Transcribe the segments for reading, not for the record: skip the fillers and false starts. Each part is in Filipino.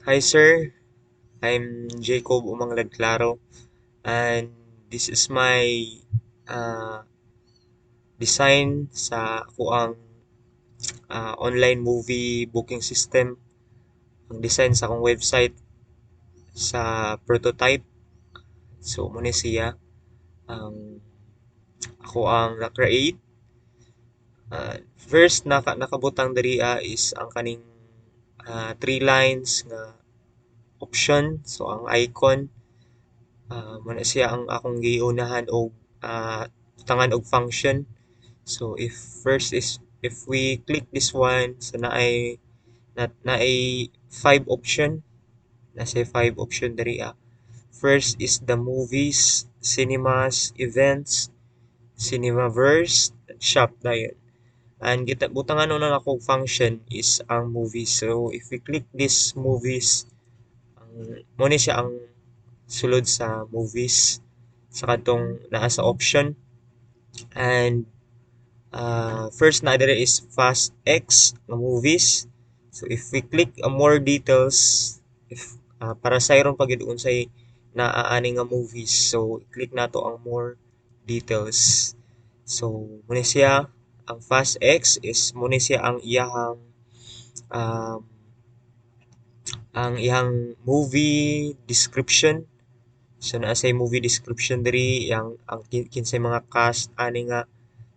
Hi sir, I'm Jacob Umangladklaro and this is my uh, design sa ako ang online movie booking system. Ang design sa akong website sa prototype. So muna siya ang ako ang na-create. First nakabutang diri is ang kaning three lines nga option. So ang icon muna siya ang akong giunahan og tangan og function. So if we click this one, so na ay five option, na say five option diri ah. First is the movies, cinemas, events, cinemaverse, shop dayon. And kita butangan na ako function is ang movies. So if we click this movies, ang mo ni siya ang sulod sa movies sa kadtong naa sa option. And first na dire is Fast X na movies. So if we click more details, if para sa iron pag unsay naaani nga movies, so click nato ang more details. So muna siya ang Fast X is muna siya um, ang iyang movie description. So naa say movie description diri ang kinsay mga cast ani nga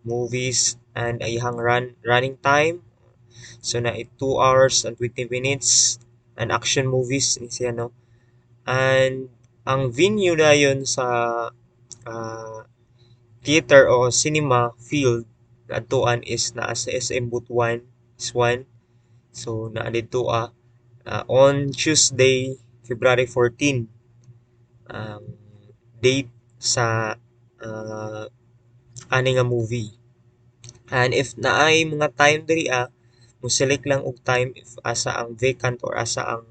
movies and iyang running time. So na 2 hours and 20 minutes and action movies ni siya no. And ang venue dayon sa ah, theater o cinema field adtuan is naa sa SM Butuan is one. So naa dito on Tuesday, February 14 ang date sa ah, ani nga movie. And if naay mga time diri mo select lang og time if asa ang vacant or asa ang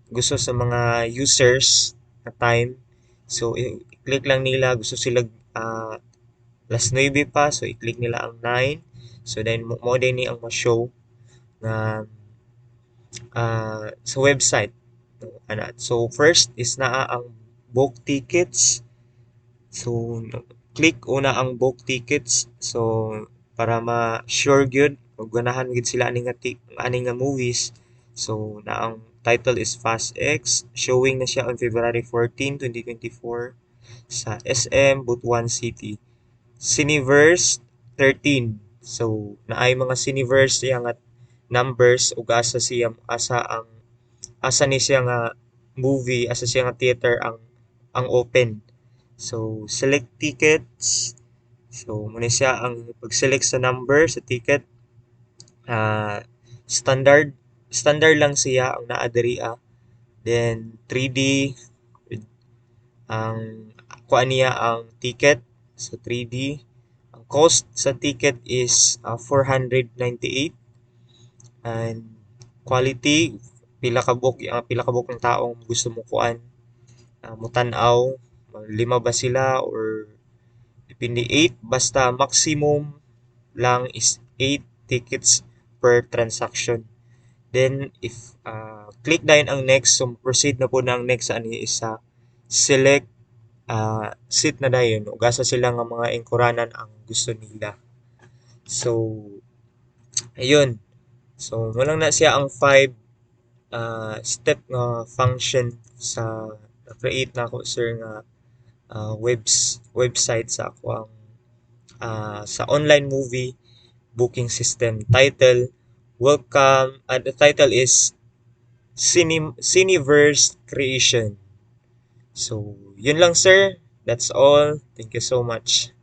gusto sa mga users na time. So i-click lang nila gusto sila ah, alas 9 pa, so i-click nila ang 9. So then mo din ni ang ma-show na sa website. So first is naa ang book tickets. So click una ang book tickets. So para ma-sure gyud ug ganahan gyud sila ani nga movies. So na ang title is Fast X. Showing na siya on February 14, 2024 sa SM Butuan City. Cineverse 13. So naay mga Cineverse siya nga numbers ug asa ni siya nga movie, asa siya nga theater ang open. So select tickets. So muna siya ang pag-select sa number sa ticket. ah standard lang siya ang naa diri Then 3D ang kuan niya ang ticket sa 3D. Ang cost sa ticket is 498 and quality pila ka book ng taong gusto mo kuan mutan-aw lima ba sila or depende 8 basta maximum lang is 8 tickets per transaction. Then if click dayon ang next, so proceed na po na ang next ani is sa select seat na dayon ug asa sila nga mga engkuranan ang gusto nila. So ayun. So walang na siya ang 5 step nga function sa create na ako sir nga website sa ako ang sa online movie booking system. Title, welcome, and the title is Cineverse Creation. So, yun lang sir. That's all. Thank you so much.